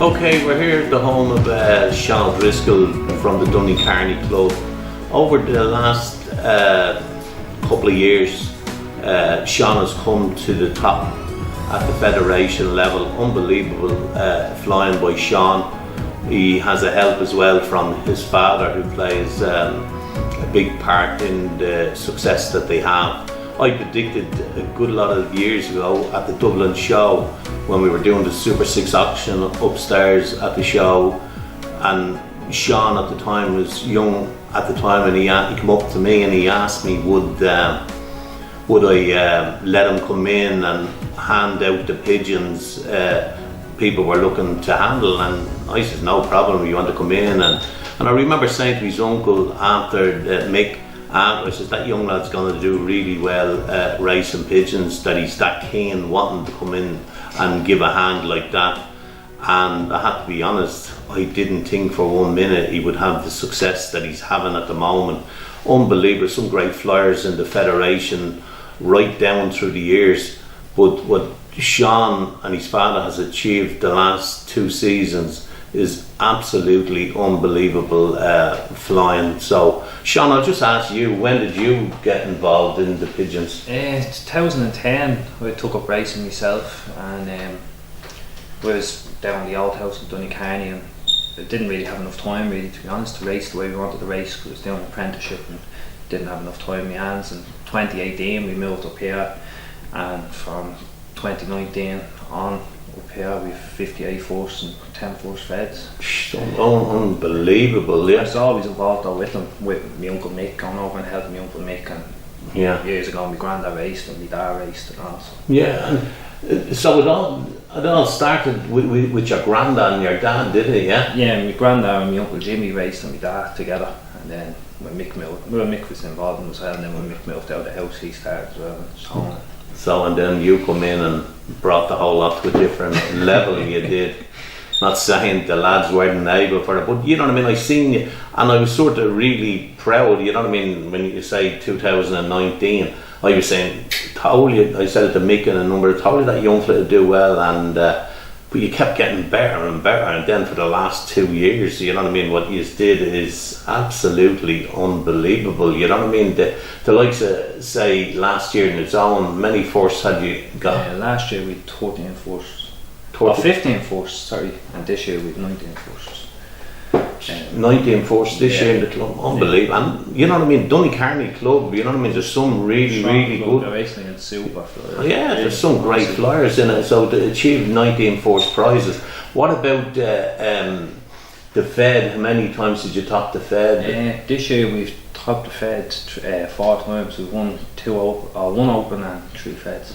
Okay, we're here at the home of Sean Driscoll from the Carney Club. Over the last couple of years, Sean has come to the top at the federation level. Unbelievable flying by Sean. He has a help as well from his father, who plays a big part in the success that they have. I predicted a good lot of years ago at the Dublin show, when we were doing the Super 6 auction upstairs at the show, and Sean at the time was young at the time, and he came up to me and he asked me would I let him come in and hand out the pigeons people were looking to handle, and I said no problem, you want to come in. And I remember saying to his uncle after Mick, I said that young lad's going to do really well racing pigeons, that he's that keen wanting to come in and give a hand like that. And I had to be honest, I didn't think for 1 minute he would have the success that he's having at the moment. Unbelievable, some great flyers in the federation right down through the years, but what Sean and his father has achieved the last 2 seasons is absolutely unbelievable flying. So Sean, I'll just ask you, when did you get involved in the pigeons? 2010 I took up racing myself, and was down the old house in Carney, and I didn't really have enough time really, to be honest, to race the way we wanted to race, because I was doing an apprenticeship and didn't have enough time in my hands. In 2018 we moved up here, and from 2019 on up here we've 58 force and 10 force feds. Unbelievable, yeah. I was always involved though with them, with my uncle Mick, going over and helping my uncle Mick, and yeah, years ago my granddad raced and my dad raced and all. So. Yeah, so it all started with your granddad and your dad, did it? Yeah. Yeah, my granddad and my uncle Jimmy raced and my dad together, and then when Mick was involved in as well, and then when Mick moved out of the house he started as well. So and then you come in and brought the whole lot to a different level. You did. Not saying the lads weren't able for it, but you know what I mean, I seen you and I was sort of really proud, you know what I mean, when you say 2019, I was saying, I said it to Mick and a number of told you that young fella would do well, and but you kept getting better and better, and then for the last 2 years, you know what I mean, what you did is absolutely unbelievable, you know what I mean. The likes of, say, last year in its own, many force had you got? Yeah, last year we had 14 force. 15 force, sorry, and this year we have 19 forces. 19 force this year in the club, unbelievable. Yeah. And you know what I mean, Carney Club, you know what I mean, there's some really good. They're racing in super. Yeah, there's some great flyers in it, so to achieve 19 force prizes. What about the Fed? How many times did you top the Fed? This year we've topped the Fed 4 times. We've won 1 open and 3 Feds.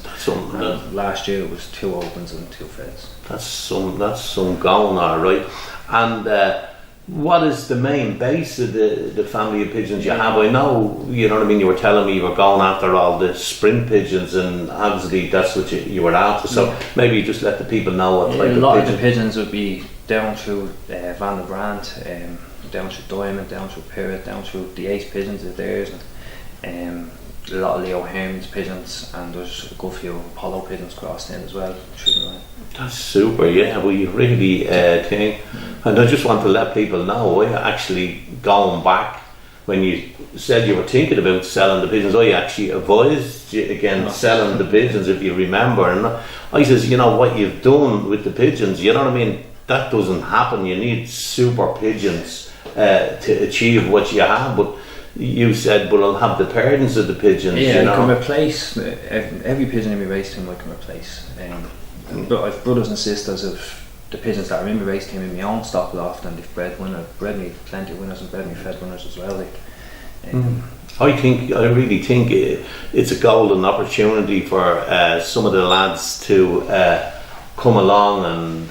Last year it was 2 opens and 2 Feds. That's some going, alright. And what is the main base of the family of pigeons you have? I know, you know what I mean, you were telling me you were going after all the sprint pigeons, and obviously that's what you were after, so maybe just let the people know what type of pigeon. A lot of the pigeons would be down through Van der Brandt, down through Diamond, down through Pirate, down through the Ace pigeons of theirs, and a lot of Leo Herman's pigeons, and there's a good few Apollo pigeons crossed in as well through the line. That's super, yeah, well you really think, and I just want to let people know, I actually, going back, when you said you were thinking about selling the pigeons, I actually advised you against selling the pigeons, if you remember, and I says, you know, what you've done with the pigeons, you know what I mean, that doesn't happen, you need super pigeons to achieve what you have, but you said, but I'll have the parents of the pigeons, yeah, you know. I can replace, every pigeon in my race team I can replace. But I've brothers and sisters of the pigeons that are in my race team in my own stock loft, and they've bred me plenty of winners and bred me fed winners as well. I really think it's a golden opportunity for some of the lads to come along and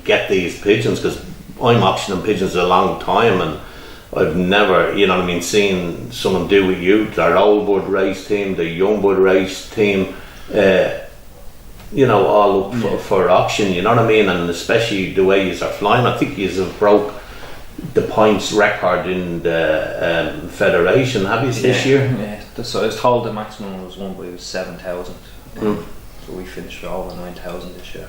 get these pigeons, because I'm auctioning pigeons a long time, and I've never, you know what I mean, seen someone do with you, their old bud race team, the young bud race team, you know, all up for auction, you know what I mean, and especially the way you are flying. I think you have broke the points record in the federation, have you, this year? Yeah, so I was told the maximum was won by 7,000, so we finished with over 9,000 this year.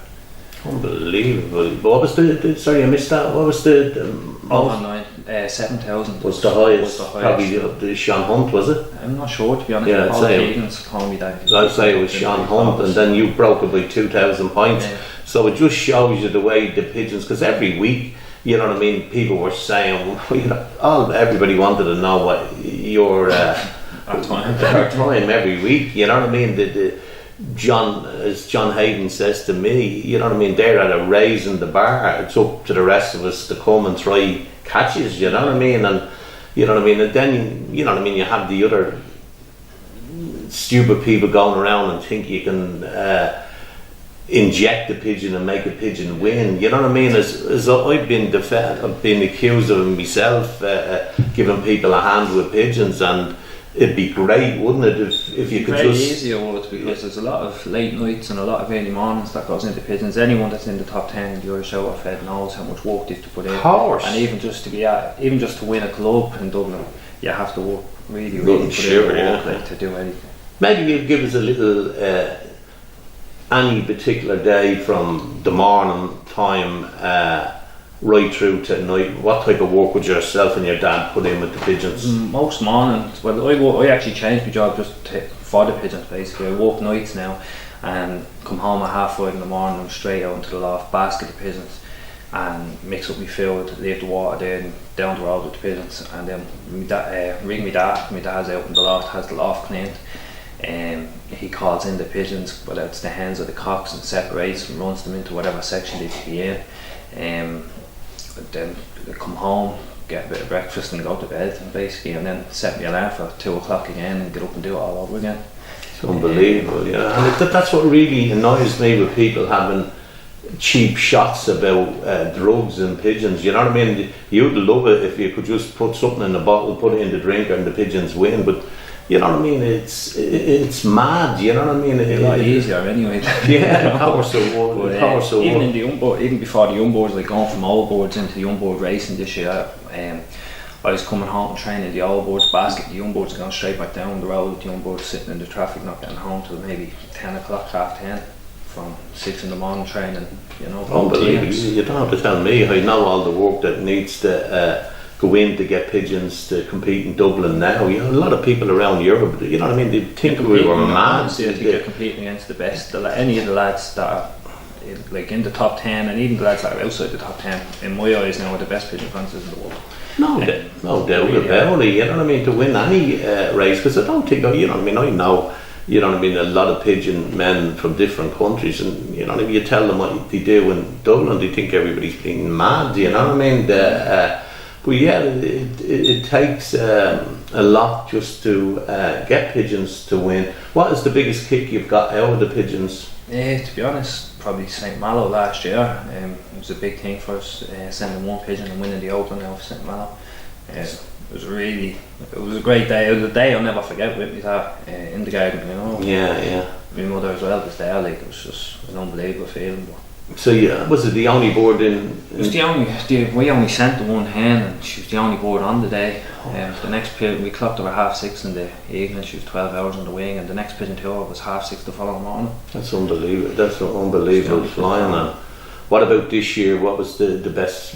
Unbelievable. But what was sorry, I missed that. What was the Online 7,000 was the highest? Probably the Sean Hunt, was it? I'm not sure, to be honest. Yeah, all the pigeons told me that. I'd say it was Sean Hunt, and then you broke it by 2,000 points. Yeah. So it just shows you the way the pigeons, because every week, you know what I mean, people were saying, you know, everybody wanted to know what your Our time every week, you know what I mean. As John Hayden says to me, you know what I mean, they're at a raising the bar. It's up to the rest of us to come and try catches, you know what I mean, and you know what I mean, and then you know what I mean, you have the other stupid people going around and think you can inject the pigeon and make a pigeon win, you know what I mean. As I've been accused of myself, giving people a hand with pigeons, and it'd be great, wouldn't it, if you could very just... easier, would, because there's a lot of late nights and a lot of early mornings that goes into pigeons. Anyone that's in the top 10 in the Irish Outfit knows how much work they have to put in. Of course. And even just to win a club in Dublin, you have to work really put in work, like, to do anything. Maybe you'd give us a little any particular day from the morning time right through to night. What type of work would yourself and your dad put in with the pigeons? Most mornings, well, I actually changed my job just for the pigeons, basically. I work nights now and come home at 5:30 in the morning and straight out into the loft, basket the pigeons and mix up my food, leave the water there and down the road with the pigeons, and then ring my dad's out in the loft, has the loft cleaned. He calls in the pigeons, whether it's the hens or the cocks, and separates and runs them into whatever section they should be in. Then come home, get a bit of breakfast and go to bed, and basically, and then set me alarm for 2 o'clock again and get up and do it all over again. It's unbelievable, yeah. And that's what really annoys me with people having cheap shots about drugs and pigeons, you know what I mean. You'd love it if you could just put something in the bottle, put it in the drinker, and the pigeons win, but you know what I mean, it's mad, you know what I mean. It's a lot easier anyway. Yeah, power so wood. Even before the young boards, like going from old boards into the young board racing this year, I was coming home and training the old boards basket. The young boards are going straight back down the road. The young boards sitting in the traffic, not getting home till maybe 10 o'clock, 10:30, from 6 in the morning training, you know. Unbelievable. You don't have to tell me. I know all the work that needs to go in to get pigeons to compete in Dublin now. You know, a lot of people around Europe, you know what I mean, they think we were mad. I think you're competing against the best. Any of the lads that are like in the top 10, and even the lads that are outside the top 10, in my eyes now, are the best pigeon fanciers in the world. No doubt about it, you know what I mean, to win any race, because I don't think, you know what I mean, I know, you know what I mean, a lot of pigeon men from different countries, and you know what I mean, you tell them what they do in Dublin, they think everybody's being mad, you know what I mean. But yeah, it takes a lot just to get pigeons to win. What is the biggest kick you've got out of the pigeons? To be honest, probably St Malo last year. It was a big thing for us, sending one pigeon and winning the opening of St Malo. It was a great day. It was a day I'll never forget with me dad in the garden, you know. Yeah. My mother as well was there. Like, it was just an unbelievable feeling. But so yeah, was it the only board in? It was we only sent the one hen, and she was the only board on the day. The next pigeon, we clocked her at 6:30 in the evening. She was 12 hours on the wing, and the next pigeon to her was 6:30 the following morning. That's unbelievable. That's unbelievable flying. And what about this year? What was the best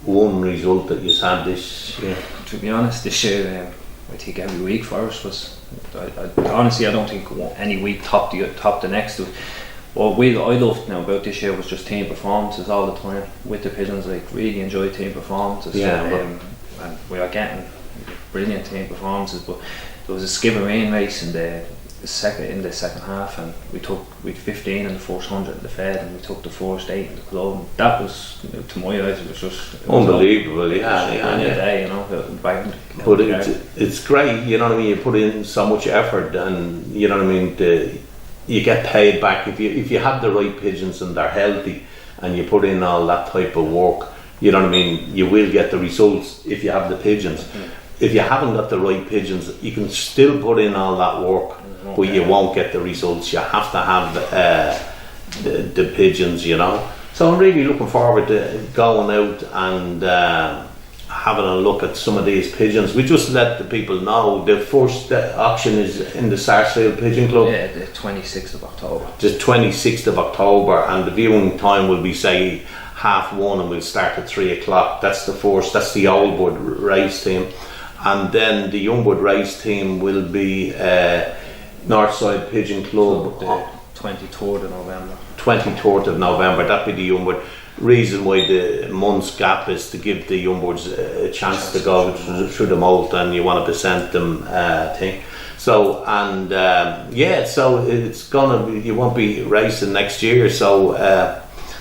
one result that you had this year? To be honest, this year I think every week for us was. Honestly, I don't think any week topped the next. What I loved now about this year was just team performances all the time with the pigeons. Like, really enjoyed team performances. And we are getting brilliant team performances. But there was a skibbereen race in the second half, and we took 15 in the first 100 in the Fed, and we took the first 8 in the club. And that was, to my eyes, it was just unbelievable. Day, you know. But it's great, you know what I mean. You put in so much effort, and you know what I mean. You get paid back if you have the right pigeons and they're healthy, and you put in all that type of work. You know what I mean. You will get the results if you have the pigeons. If you haven't got the right pigeons, you can still put in all that work, but you won't get the results. You have to have the pigeons, you know. So I'm really looking forward to going out having a look at some of these pigeons. We just let the people know the first auction is in the Sarsfield Pigeon Club. Yeah, the 26th of October. The 26th of October, and the viewing time will be, say, 1:30, and we'll start at 3 o'clock. That's the first, that's the old bird race team. And then the young bird race team will be Northside Pigeon Club. The 23rd of November. 23rd of November, that'd be the young bird. Reason why the month's gap is to give the young birds a chance to go through the moult, and you want to present them thing. So, and so it's gonna be, you won't be racing next year, so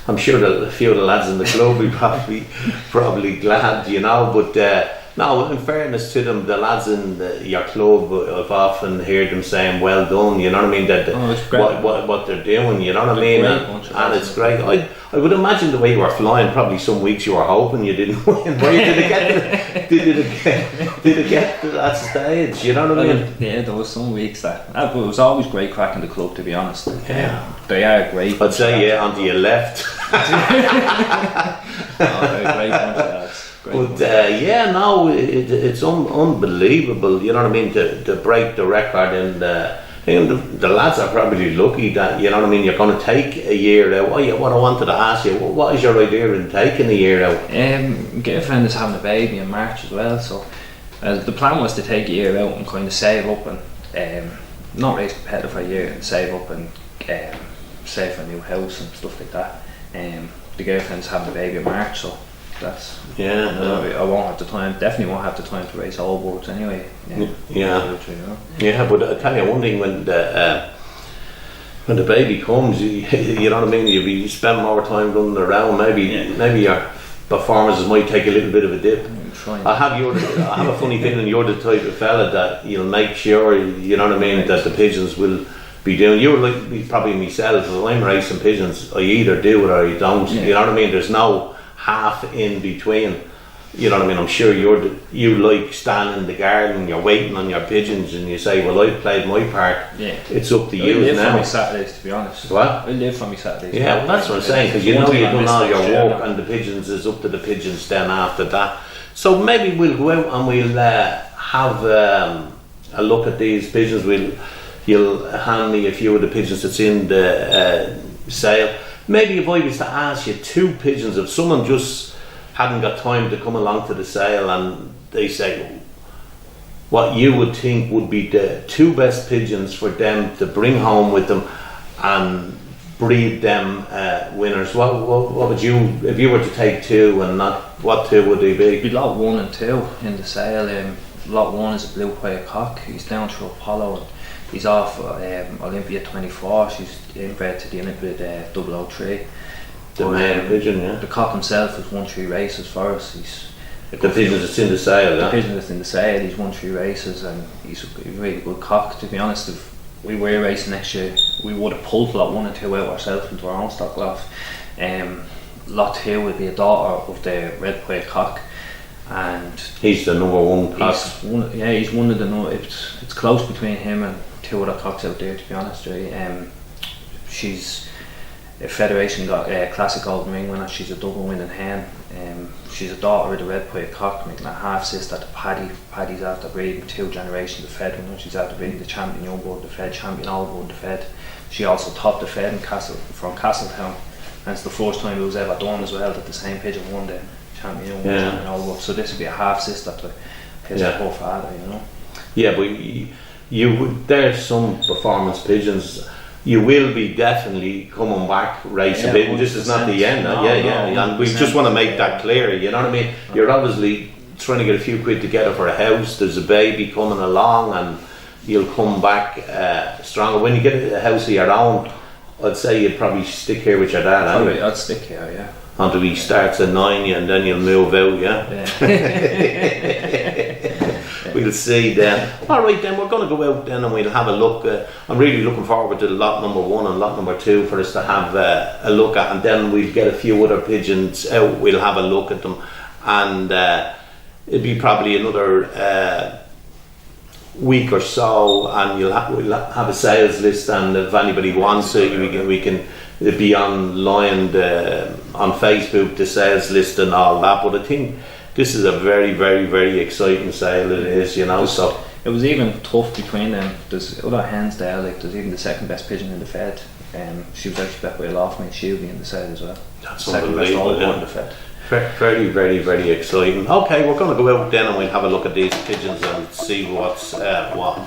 I'm sure that a few of the lads in the club will probably glad, you know, but no, in fairness to them, the lads in your club, I've often heard them saying, well done, you know what I mean, that what they're doing, you know what I mean, and it's great. I would imagine the way you were flying, probably some weeks you were hoping you didn't win. Where did it get to that stage, you know what I mean? Yeah, there was some weeks that, but it was always great crack in the club, to be honest. They are great. I'd say, onto your left. They're great bunch of lads. But it's unbelievable, you know what I mean, to break the record, and the lads are probably lucky that, you know what I mean, you're going to take a year out. What I wanted to ask you, what is your idea in taking a year out? Girlfriend is having a baby in March as well, so the plan was to take a year out and kind of save up and not race competitive for a year, and save up and save for a new house and stuff like that. The girlfriend's having a baby in March, so that's I won't have the time. Definitely won't have the time to race all boards anyway. But I tell you one thing: when the baby comes, you know what I mean. You spend more time running around. Maybe your performances might take a little bit of a dip. I have a funny feeling you're the type of fella that you'll make sure, you know what I mean, that the pigeons will be doing. You're like probably myself. If I'm racing pigeons, I either do it or I don't. You know what I mean. There's no half in between, you know what I mean. I'm sure you like standing in the garden, you're waiting on your pigeons, and you say, well, I've played my part, it's up to you now. I live for my Saturdays, to be honest. What? I live for my Saturdays. Yeah, well, that's what I'm saying, because you know you've done all your work, and the pigeons is up to the pigeons then after that. So maybe we'll go out and we'll have a look at these pigeons. You'll hand me a few of the pigeons that's in the sale. Maybe if I was to ask you 2 pigeons, if someone just hadn't got time to come along to the sale, and they say what you would think would be the 2 best pigeons for them to bring home with them and breed them winners, what would you, if you were to take 2 and not, what 2 would they be? It'd be lot 1 and 2 in the sale. Lot 1 is a blue white cock. He's down through Apollo, and he's off Olympia 24. She's inbred to the Olympia 003. The male pigeon, The cock himself has won 3 races for us. The pigeon that's in the sale, The pigeon that's in the sale, he's won 3 races, and he's a really good cock. To be honest, if we were racing next year, we would have pulled lot 1 and 2 out ourselves into our own stock loft. Lot 2 would be a daughter of the red white cock, and he's the number 1 cock. He's one of the it's close between him and 2 other cocks out there, to be honest. She's a Federation got classic golden ring winner. She's a double winning hen. She's a daughter of the red white cock, making a half sister to Paddy. Paddy's after breeding 2 generations of Fed winner. She's after breeding the champion young board, the Fed champion old board, the Fed. She also topped the Fed in from Castletown, and it's the first time it was ever done as well that the same pigeon won the champion young board, champion old board. So this would be a half sister to his poor father, you know. Yeah, but you would. There's some performance pigeons. You will be definitely coming back racing. This is not the end. And we just want to make that clear. You know what I mean? You're obviously trying to get a few quid together for a house. There's a baby coming along, and you'll come back stronger. When you get a house of your own, I'd say you'd probably stick here with your dad. Anyway. I'd stick here, until he starts at 9, and then you'll move out. We'll see then. Alright then, we're going to go out then and we'll have a look. I'm really looking forward to lot number 1 and lot number 2 for us to have a look at, and then we'll get a few other pigeons out, we'll have a look at them, and it'll be probably another week or so, and we'll have a sales list, and if anybody wants it, we can be online on Facebook, the sales list and all that. But I think this is a very, very, very exciting sale. It is, you know. So it was even tough between them. There's other hens there. Like there's even the second best pigeon in the fed. She was actually bet by a loft mate. She'll be in the side as well. That's second best all unbelievable. in the fed. Very, very, very exciting. Okay, we're going to go out then and we'll have a look at these pigeons and see what's what.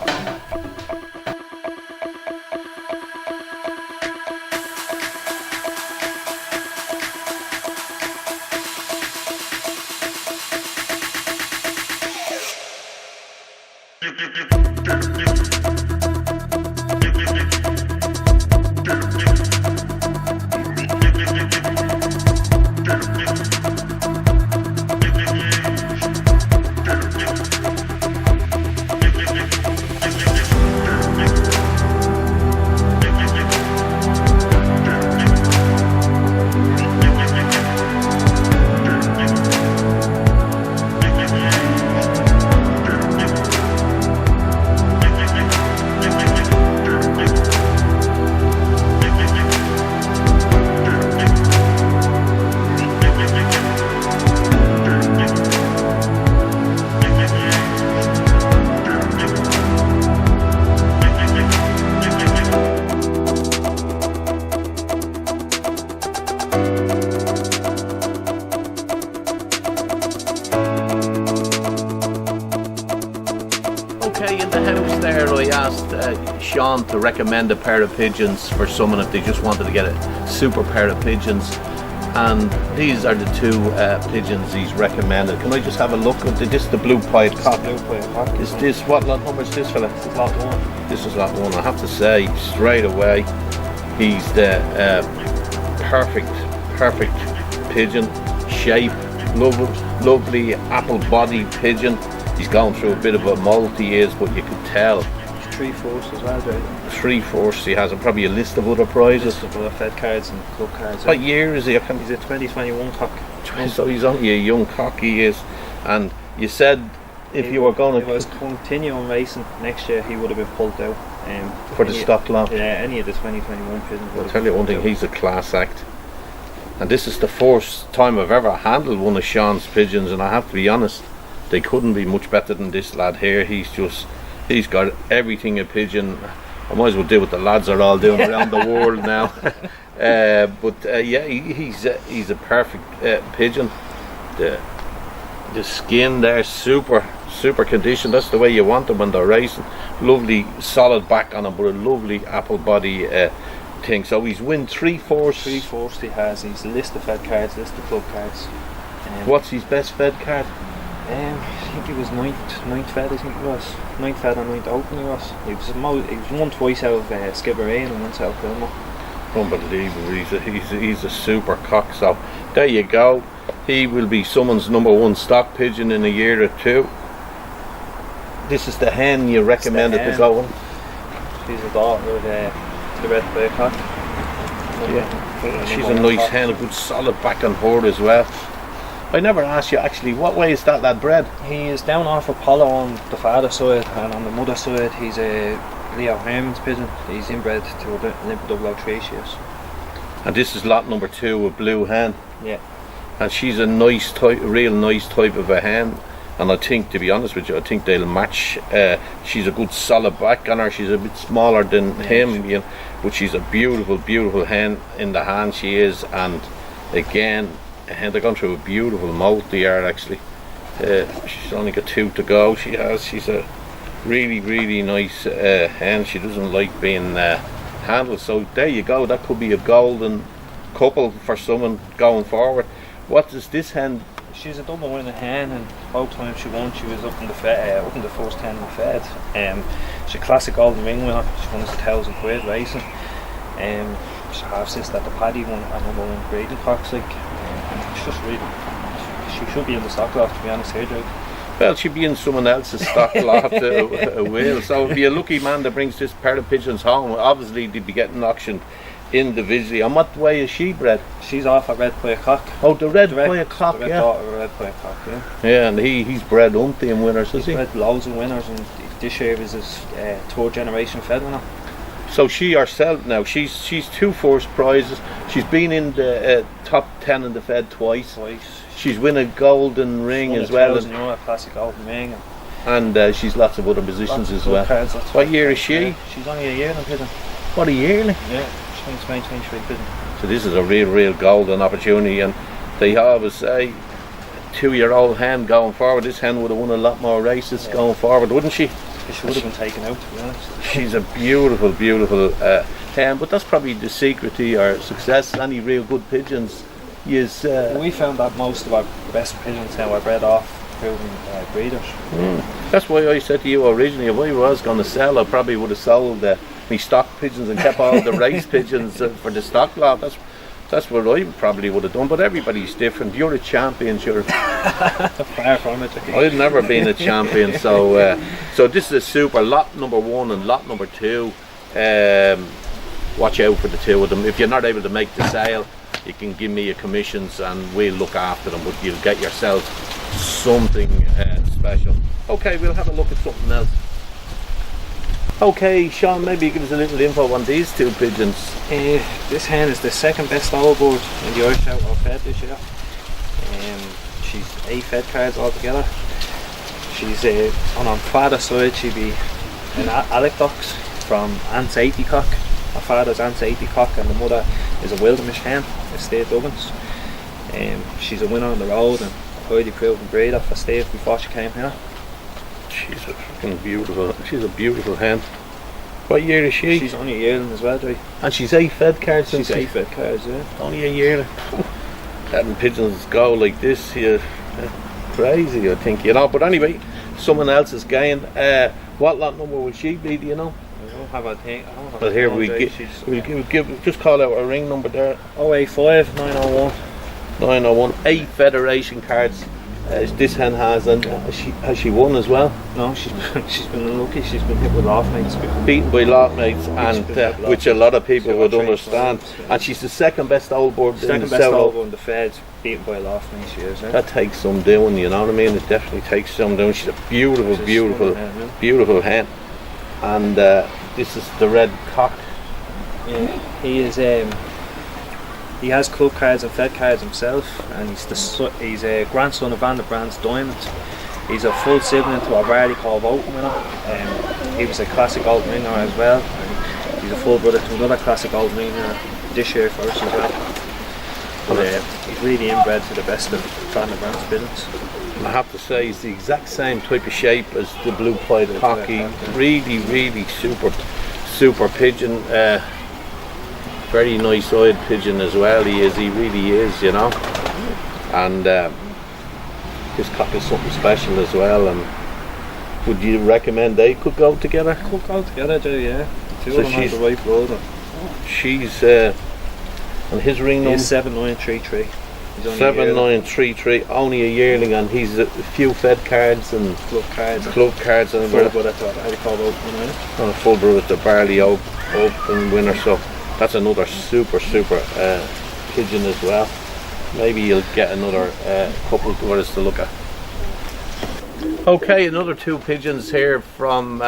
Okay, in the house there I asked Sean to recommend a pair of pigeons for someone if they just wanted to get a super pair of pigeons, and these are the two pigeons he's recommended. Can I just have a look at this? The blue-pied cock. Is this, what lot number is this fella? This is lot 1. This is lot 1. I have to say straight away he's the perfect pigeon shape, lovely apple body pigeon. He's gone through a bit of a moult, he is, but you can tell. 3/4 as well, right? 3/4 he has, and probably a list of other prizes. List of other fed cards and club cards. What year is he? He's a 2021 cock. So he's only a young cock, he is. And you said if you were going to... If he was continuing racing next year, he would have been pulled out. For the stock lot? Yeah, any of the 2021 pigeons. I'll tell you one thing, he's a class act. And this is the first time I've ever handled one of Sean's pigeons, and I have to be honest, they couldn't be much better than this lad here. He's got everything a pigeon. I might as well do what the lads are all doing around the world now. Yeah, he's a perfect pigeon. The skin there, super conditioned. That's the way you want them when they're racing. Lovely solid back on him, but a lovely apple body thing. So he's win 3/4. 3/4 he has. He's a list of fed cards, list of club cards. What's his best fed card? I think he was ninth fed. I think he was 9th fed and 9th open. He was won twice out of Skibbereen and once out of Kilmore. Unbelievable. He's a super cock. So there you go. He will be someone's #1 stock pigeon in a year or two. This is the hen you recommended to go on. She's a daughter of the red play cock. Yeah, she's a nice hen, a good solid back on board as well. I never asked you actually, what way is that lad bred? He is down off Apollo on the father's side, and on the mother's side he's a Leo Herman's pigeon. He's inbred to Olympic 003 she is. And this is lot number 2, a blue hen. Yeah. And she's a nice type, a real nice type of a hen. And I think, to be honest with you, I think they'll match. She's a good solid back on her. She's a bit smaller than him, you know, but she's a beautiful hen in the hand she is. And again, they're going through a beautiful moult they are actually. She's only got 2 to go. She's a really nice hen. She doesn't like being handled. So there you go. That could be a golden couple for someone going forward. What does this hen? She's a double winning hen, and both times she won, she was up in the first 10 in the fed. She's a classic golden ring winner. She won us £1,000 racing. She's half sister at the Paddy one, and #1 breeding cocks. Like, it's just really, she should be in the stock lot, to be honest here, Doug. Well, she'd be in someone else's stock lot a will. So it'd be a lucky man that brings this pair of pigeons home. Obviously, they'd be getting auctioned individually. And what way is she bred? She's off a red play cock. Oh, the red play cock, the red yeah. daughter of a red play cock, yeah. Yeah, and he's bred umpteen winners, has he? He's bred loads of winners, and this year is his 3rd generation fed winner. So she herself now, she's 2 first prizes. She's been in the top 10 in the fed twice. She's win a golden ring as well, €1,000 classic golden ring. and she's lots of other positions as well. Cards, What year is she? She's only a year now, Pigeon. What a yearly? Yeah, 2023 Pigeon. So this is a real golden opportunity, and they always say 2-year-old hen going forward. This hen would have won a lot more races going forward, wouldn't she? She would have been taken out, to be honest. She's a beautiful hen, but that's probably the secret to your success. Any real good pigeons is We found that most of our best pigeons now are bred off proven breeders. That's why I said to you originally, if I was going to sell, I probably would have sold me stock pigeons and kept all the race pigeons for the stock lot. That's what I probably would have done, but everybody's different. You're a champion, sure. Far from it. I've never been a champion, so so this is a super lot number 1 and lot number 2. Watch out for the two of them. If you're not able to make the sale, you can give me your commissions and we'll look after them, but you'll get yourself something special. Okay, we'll have a look at something else. Okay, Sean, maybe you give us a little info on these two pigeons. This hen is the second best old bird in the Irish Outlaw Fed this year. She's 8 fed cards altogether. She's on her father's side, she'd be an Alec-Dox from Aunt's 80 cock. Her father's Aunt's 80 cock, and the mother is a Wildemish hen, a State Dublins. She's a winner on the road and highly proven breeder for Steve before she came here. She's a fucking beautiful. She's a beautiful hen. What year is she? She's only a yearling as well, Dre. And she's 8 fed cards. She's 8 fed cards, yeah. Only a yearling. Letting pigeons go like this here, crazy, I think, you know. But anyway, someone else is gained. What lot number will she be? Do you know? I don't have a thing. Well, here we'll give. Just call out a ring number there. 085 901. 901. 8 federation cards. This hen has, and has she won as well? No, she's been unlucky. She's been hit with loft mates before. Beaten by lot mates, and which a lot of people would understand. And she's the second best old bird in the South. In the Feds, beaten by loft mates. She is. That takes some doing, you know what I mean? It definitely takes some doing. She's a beautiful hen. And this is the red cock. Yeah, he is. He has club cards and fed cards himself, and he's a grandson of Van der Brand's Diamond. He's a full sibling to a Barley called Open winner. He was a classic Old Ringer as well, and he's a full brother to another classic Old Ringer this year for us as well. But he's really inbred to the best of Van der Brand's pigeons. I have to say, he's the exact same type of shape as the blue-pied cocky. Really super pigeon. Very nice-eyed pigeon as well. He really is, you know. And this cock is something special as well. And would you recommend they could go together? Could go together, do, yeah. Two of them have the right blood. She's and his ring number is 7933. 7933. Only a yearling, and he's a few fed cards and club cards and full brother to a Barley called Open winner. And a full brother to Barley Open winner. So that's another super pigeon as well. Maybe you'll get another couple for us to look at. Okay, another 2 pigeons here from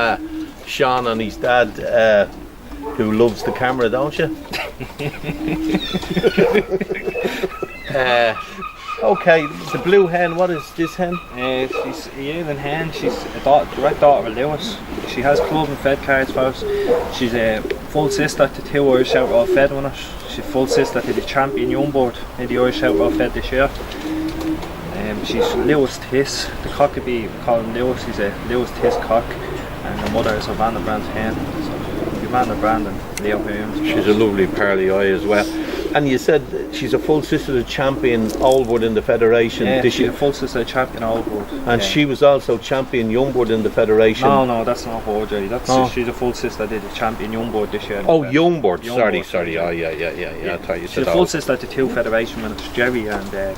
Sean and his dad, who loves the camera, don't you? Okay, the blue hen, what is this hen? She's a yearling hen. She's a direct daughter of Lewis. She has club and fed cards for us. She's a full sister to 2 Irish Outlaw Fed winners. She's full sister to the champion young bird in the Irish Outlaw Fed this year. She's Lewis Tiss. The cock could be called Lewis. He's a Lewis Tiss cock, and the mother is a Van der Brand's hen. So Van der Brand and Leo Humes. She's a lovely pearly eye as well. And you said she's a full sister of champion Oldwood in the Federation. Yeah, she's a full sister of champion Oldwood. And she was also champion Youngwood in the Federation. No, that's not her, Jerry. She's a full sister did the champion Youngwood this year. Oh, Youngwood. Sorry. Oh, yeah. I thought you said she's a full sister to 2 Federation winners, Jerry and.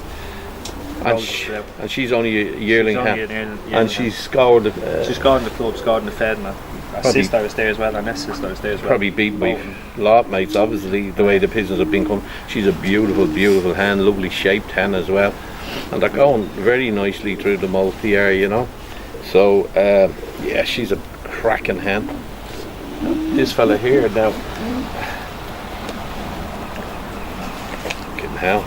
And she's only a yearling hen. And she's scored. She scored in the club, scored in the Fed, and her sister is there as well, her next sister is there as well. Probably beaten by lot mates, obviously, the way the pigeons have been coming. She's a beautiful hen, lovely shaped hen as well. And they're going very nicely through the multi here, you know. So, yeah, she's a cracking hen. This fella here now. Fucking hell.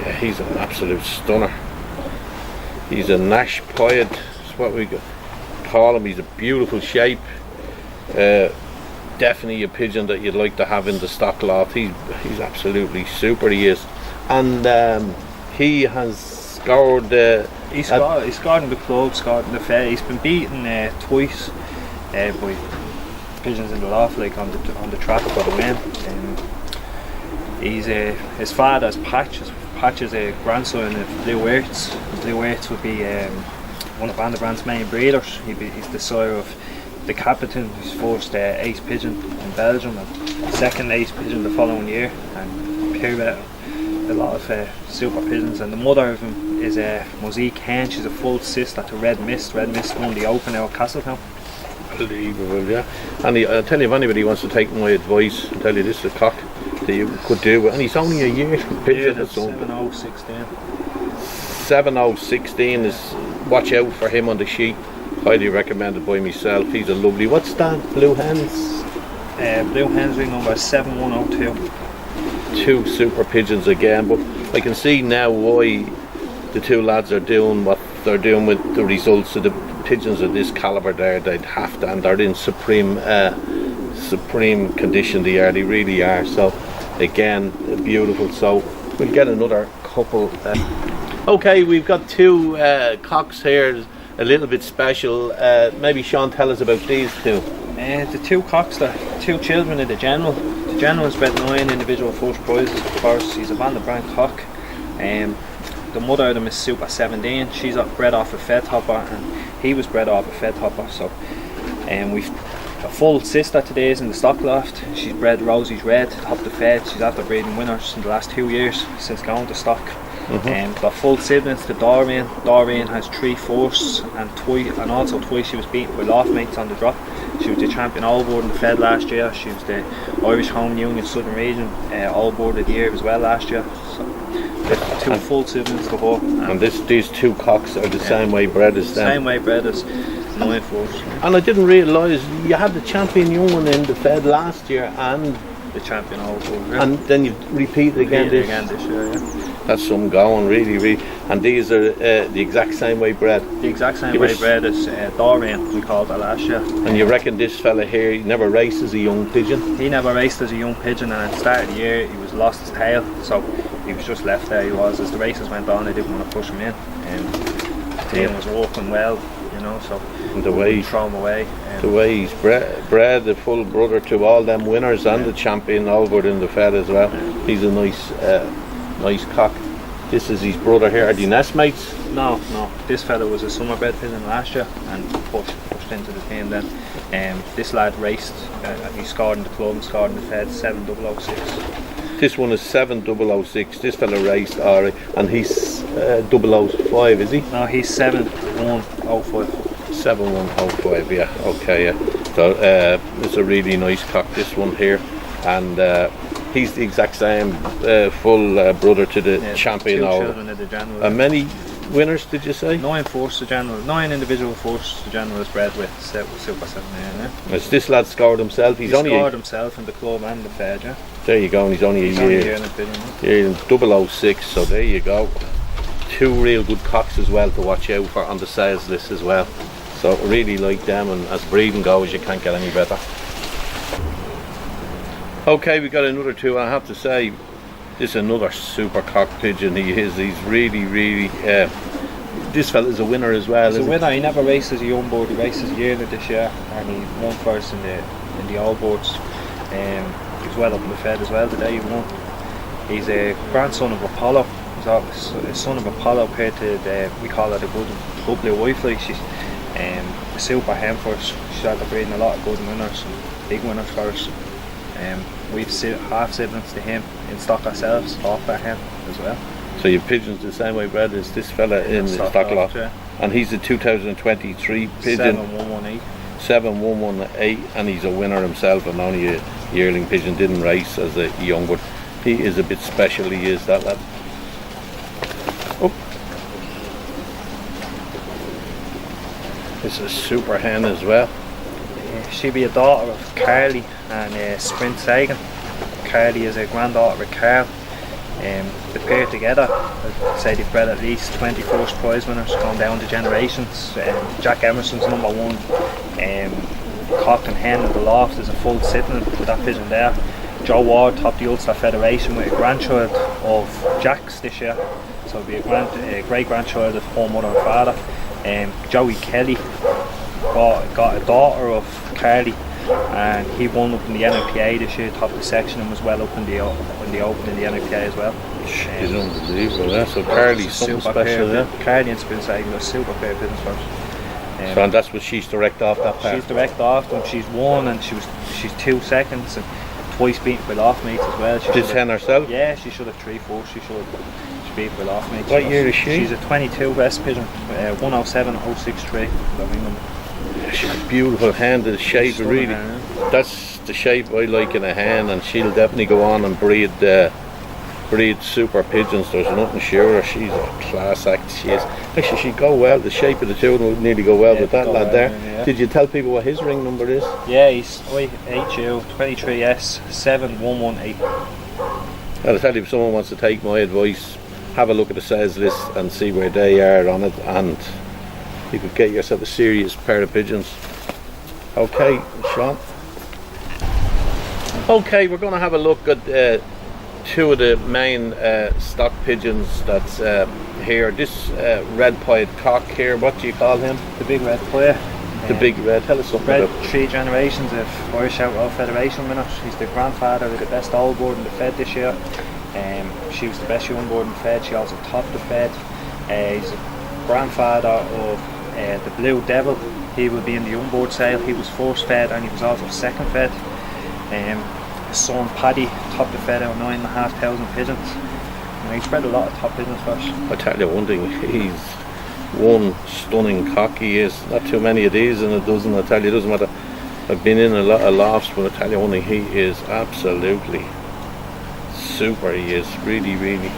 Yeah, he's an absolute stunner. He's a Nash Pied, that's what we call him. He's a beautiful shape. Definitely a pigeon that you'd like to have in the stock loft. He's absolutely super, he is. And he has scored. He scored in the club, scored in the fair. He's been beaten twice by pigeons in the loft, like on the track for the win. He's his father's Patches. Patches a grandson of Blue Earths. Blue Earths would be one of Van der Brandt's main breeders. He's the sire of the captain, his first ace pigeon in Belgium, and second ace pigeon the following year, and pure a lot of super pigeons. And the mother of him is Mosaic Hen. She's a full sister to Red Mist. Red Mist won the Open out of Castletown. Unbelievable, yeah. And I'll tell you, if anybody wants to take my advice, I'll tell you, this is a cock that you could do, and he's only a year pigeon. Yeah, 7/0/16. 7/0/16 is, watch out for him on the sheet. Highly recommended by myself. He's a lovely. What's that? Blue Hens? Blue Hens ring number 7102. Two super pigeons again, but I can see now why the two lads are doing what they're doing with the results of the pigeons of this calibre there. They'd have to, and they're in supreme condition. They really are. So again, beautiful. So we'll get another couple. Okay, we've got two cocks here, a little bit special. Maybe Sean, tell us about these two. The two cocks, the two children of the General. The General has bred 9 individual first prizes. Of course, he's a Van der Brandt cock. The mother of them is Super 17. She's bred off a fed hopper, and he was bred off a fed hopper. So, we've a full sister today is in the stock loft. She's bred Rosie's Red, top the fed. She's after breeding winners in the last 2 years since going to stock. Got full siblings to Doreen. Doreen has 3 firsts and also twice she was beaten by loft mates on the drop. She was the champion all board in the fed last year. She was the Irish Home Union Southern Region all board of the year as well last year. So, two full siblings to her. And these two cocks are the same way bred as them. Same way bred as 9 firsts. And I didn't realise you had the champion young one in the fed last year and the champion all board. Yeah. And then you repeat it again this year. Yeah. That's some going, really. And these are the exact same way bred. The exact same way bred as Doreen, we called her last year. And you reckon this fella here, he never raced as a young pigeon? He never raced as a young pigeon, and at the start of the year he was lost his tail, so he was just left there. He was, as the races went on, they didn't want to push him in. The team was working well, so and the way throw him away. The way he's bred the full brother to all them winners and the champion Albert in the fed as well. He's a nice cock. This is his brother here. Are they nest mates? No. This fella was a summer bred pigeon last year and pushed into the team then. This lad raced. He scored in the club and scored in the fed 7006. This one is 7006. This fella raced alright, and he's 005, is he? No, he's 7105. 7105, yeah. Okay, yeah. So it's a really nice cock, this one here, and he's the exact same full brother to the champion. Two children of the General. And many winners, did you say? 9 firsts the General. 9 individual firsts the General is bred with Super 7. Has this lad scored himself? He scored himself in the club and the fed, yeah. There you go, and he's only a year. Here in 006, so there you go. 2 real good cocks as well to watch out for on the sales list as well. So really like them, and as breeding goes, you can't get any better. Okay, we got another 2, and I have to say, this is another super cock pigeon. He's really this fella's a winner as well. He's a winner. He never raced as a young board. He races yearly this year, and he won first in the old boards. He was well up in the fed as well today. He won. He's a grandson of Apollo. He's a son of Apollo paired to we call her the good blue whitefly. She's a super hen for us. She's after breeding a lot of good winners, big winners for us. We've half siblings to him in stock ourselves, off that hen as well. So your pigeon's the same way bred as this fella in the stock lot, yeah. And he's a 2023 pigeon. 7118, and he's a winner himself, and only a yearling pigeon, didn't race as a young one. He is a bit special, he is, that lad. Oh. It's a super hen as well. She'd be a daughter of Carly and Sprint Sagan. Carly is a granddaughter of Carl. the pair together, I'd say they've bred at least 20 first prize winners going down the generations. Jack Emerson's #1 cock and hen in the loft is a full sitting with that pigeon there. Joe Ward topped the Ulster Federation with a grandchild of Jack's this year, so it'll be a great grandchild of her mother and father. Joey Kelly got a daughter of Carly, and he won up in the NLPA this year, topped the section, and was well up in the Open in the NLPA as well. She's unbelievable, yeah. So Carly's something special, yeah. Carly and Spinsagle are super pair of pigeons for us. So and that's what she's direct off that pair. She's direct off them. She's won, and she's 2 seconds, and twice beaten by loft mates as well. This hen herself? Yeah, she should have 3-4. She beat by loft mates. What year is she? She's a 22 West pigeon, 107063. She's a beautiful hen. The shape really. That's the shape I like in a hen, and she'll definitely go on and breed super pigeons. There's nothing surer. She's a class act. She is. Actually, she'd go well. The shape of the two would nearly go well with that lad there. Yeah. Did you tell people what his ring number is? Yeah, he's IHU 23S 7118. I'll tell you, if someone wants to take my advice, have a look at the sales list and see where they are on it, and you could get yourself a serious pair of pigeons. Okay, Sean. Okay, we're going to have a look at 2 of the main stock pigeons that's here. This red-pied cock here, what do you call him? The big red player. The big red. Tell us something bred about 3 generations of Irish Outlaw Federation winners. He's the grandfather of the best old board in the Fed this year. She was the best young board in the Fed. She also topped the Fed. He's a grandfather of the Blue Devil. He will be in the young board sale. He was first fed, and he was also second fed. His son Paddy topped the Fed out 9,500 pigeons. He's bred a lot of top pigeons for us. I tell you one thing, he's one stunning cock. He is. Not too many of these in a dozen. I tell you, it doesn't matter. I've been in a lot of lofts, but I tell you one thing, he is absolutely super. He is really, really.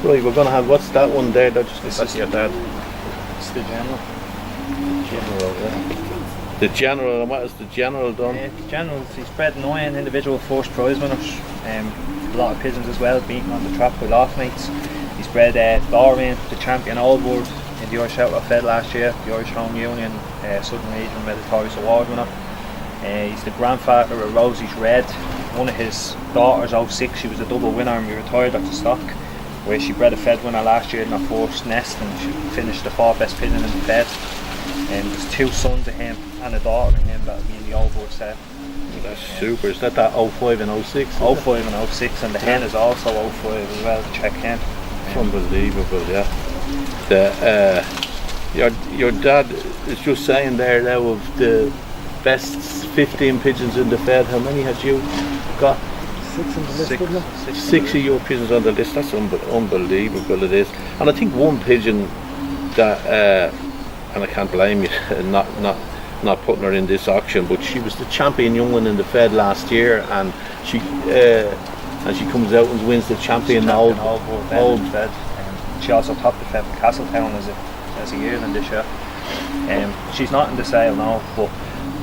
Right, we're going to have, what's that one there? That's your dad. It's the General. The General, and what has the General done? The General, he's bred 9 individual first prize winners. A lot of pigeons as well, beaten on the trap by loft mates. He's bred Doreen, the champion old board in the Irish Outlaw Fed last year, the Irish Home Union Southern Region Meritorious Award winner. He's the grandfather of Rosie's Red. One of his daughters, 06, she was a double winner and we retired at the stock, where she bred a Fed winner last year in her first nest, and she finished the 4th best pigeon in the Fed. There's 2 sons of him and a daughter of him that'll be in the old board set. That's super. Is that 05 and 06? 05 and 06, and the hen is also 05 as well, the check hen. Unbelievable, yeah. Your dad is just saying there now of the best 15 pigeons in the Fed. How many had you got? 6 on the list, isn't it? 6 of your pigeons on the list. That's unbelievable, it is. And I think one pigeon that and I can't blame you not putting her in this auction, but she was the champion young one in the Fed last year, and she comes out and wins the champion old Fed. She also topped the Fed in Castletown as a yearling this year. She's not in the sale now, but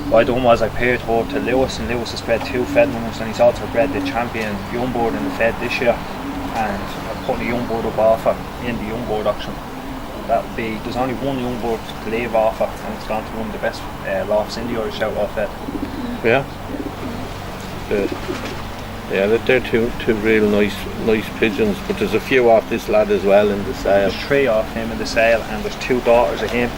what I done was I paired her to Lewis, and Lewis has bred 2 Fed winners, and he's also bred the champion young board in the Fed this year, and I'm putting a young board up offer in the young board auction. There's only one young board to leave offer, and it's gone to one of the best lofts in the Irish Outlaw Fed. Yeah. Yeah, they're two real nice pigeons, but there's a few off this lad as well in the sale. There's 3 off him in the sale, and there's 2 daughters of him.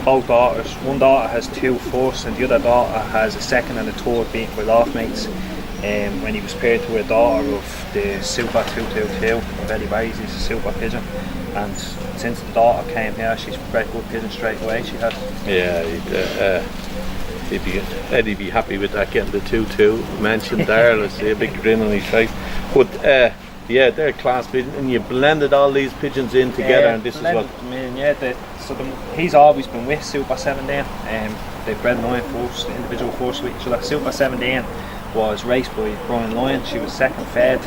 Both daughters, one daughter has 2 firsts, and the other daughter has a second and a third beaten by loft mates. When he was paired to a daughter of the Super 222 of Eddie Barry's, he's a super pigeon, and since the daughter came here, she's bred good pigeon straight away. She has. Yeah, Eddie'd be happy with that, getting the 2-2 mentioned there. Let's see a big grin on his face. But yeah, they're class pigeons, and you blended all these pigeons in together, and this is what. He's always been with Super 17. They've bred 9 first, individual first with each other. Super 17 was raced by Brian Lyon. She was second fed,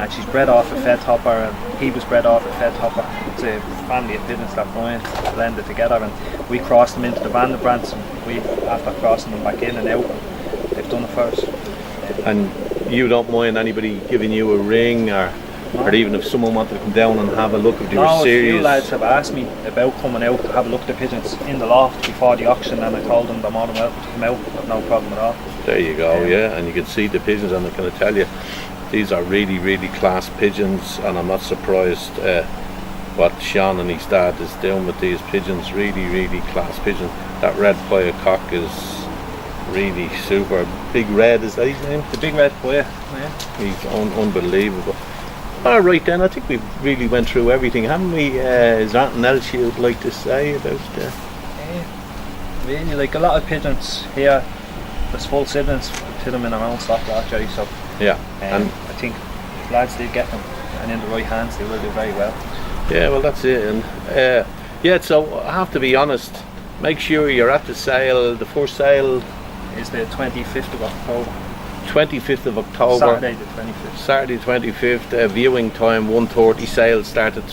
and she's bred off a Fed hopper, and he was bred off a Fed hopper. It's a family of pigeons that Brian blended together, and we crossed them into the Vanderbrands, and we, after crossing them back in and out, they've done it for us. And you don't mind anybody giving you a ring or or even if someone wanted to come down and have a look if they were No, a few serious. lads have asked me about coming out to have a look at the pigeons in the loft before the auction, and I told them they're more than welcome to come out. I've no problem at all. There you go, yeah, and you can see the pigeons, and I can tell you, these are really, really class pigeons, and I'm not surprised what Sean and his dad is doing with these pigeons. Really, really class pigeons. That red poya cock is really super. Big Red, is that his name? The big red boy, yeah. He's unbelievable. All right then, I think we've really went through everything, haven't we? Is there anything else you'd like to say about Really, like a lot of pigeons here, there's full siblings to them in our own stock actually, so yeah, and I think if lads do get them and in the right hands, they will do very well. yeah, well that's it. And yeah, so I have to be honest, make sure you're at the sale. The first sale Is the 25th of October. 25th of October. Saturday the 25th. Saturday 25th, viewing time 1:30, sales start at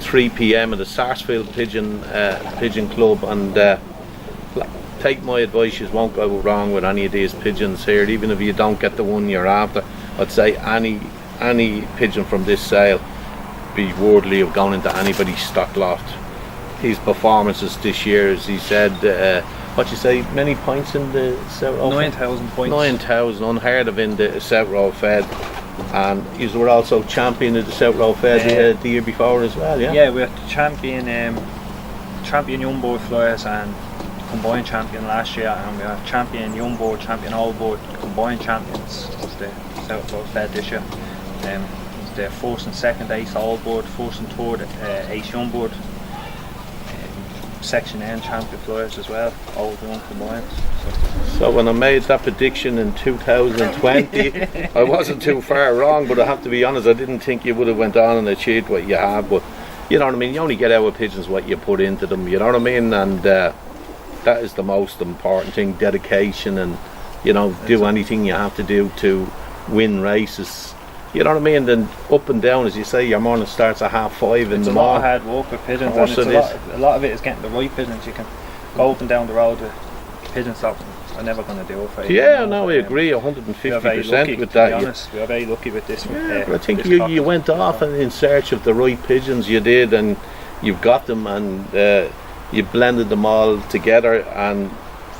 3 p.m. at the Sarsfield Pigeon Club, and take my advice, you won't go wrong with any of these pigeons here. Even if you don't get the one you're after, I'd say any pigeon from this sale be worthy of going into anybody's stock loft. His performances this year, as he said, what you say, many points in the South Row? 9,000 points. 9,000, unheard of in the South Row Fed. And you were also champion of the South Row Fed the year before as well, yeah? Yeah, we were champion young board flyers and combined champion last year, and we were champion young board, champion old board, combined champions of the South Row Fed this year. The first and second ace old board, first and third ace young board. Section N champion flyers as well, old and young combined. So when I made that prediction in 2020, I wasn't too far wrong, but I have to be honest, I didn't think you would have went on and achieved what you have. But you know what I mean, you only get out of pigeons what you put into them, you know what I mean? And that is the most important thing, dedication, and you know, do anything you have to do to win races. You know what I mean? Then up and down, as you say, your morning starts at 5:30 in the morning. It's a lot of hard work with pigeons, and a lot of it is getting the right pigeons. You can go up and down the road with pigeons that are never going to do it for you. Yeah, no, I agree 150% with that. To be honest, we are very lucky with this. Yeah, I think you went off and in search of the right pigeons, you did, and you've got them, and you blended them all together, and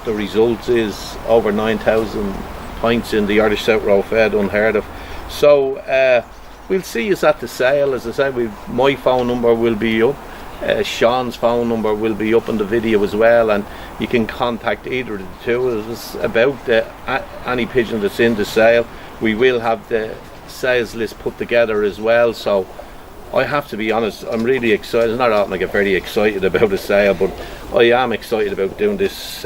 the result is over 9,000 points in the Irish South Row Fed, unheard of. So we'll see us at the sale. As I said, my phone number will be up, Sean's phone number will be up in the video as well, and you can contact either of the two of us about any pigeon that's in the sale. We will have the sales list put together as well, so I have to be honest, I'm really excited. It's not often I get very excited about a sale, but I am excited about doing this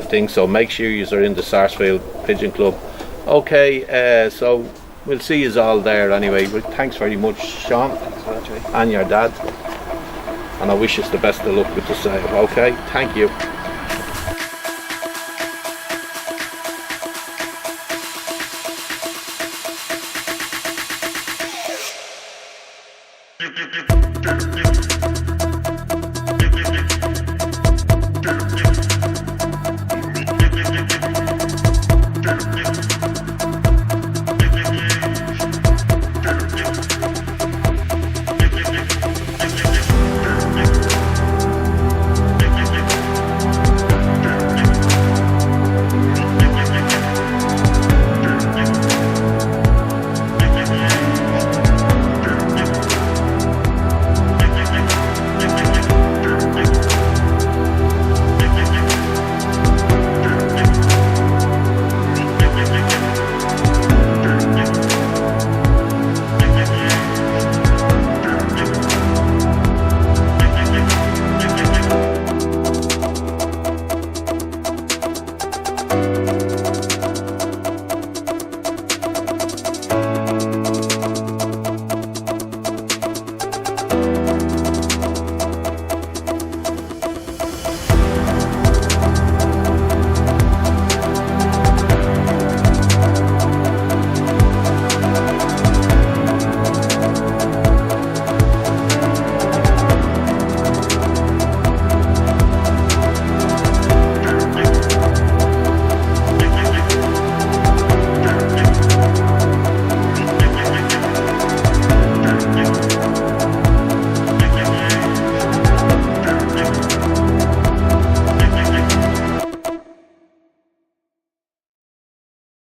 thing, so make sure you are in the Sarsfield Pigeon Club. Okay, so we'll see you all there anyway. Well, thanks very much, Sean, and your dad, and I wish us the best of luck with the sale. Okay, thank you.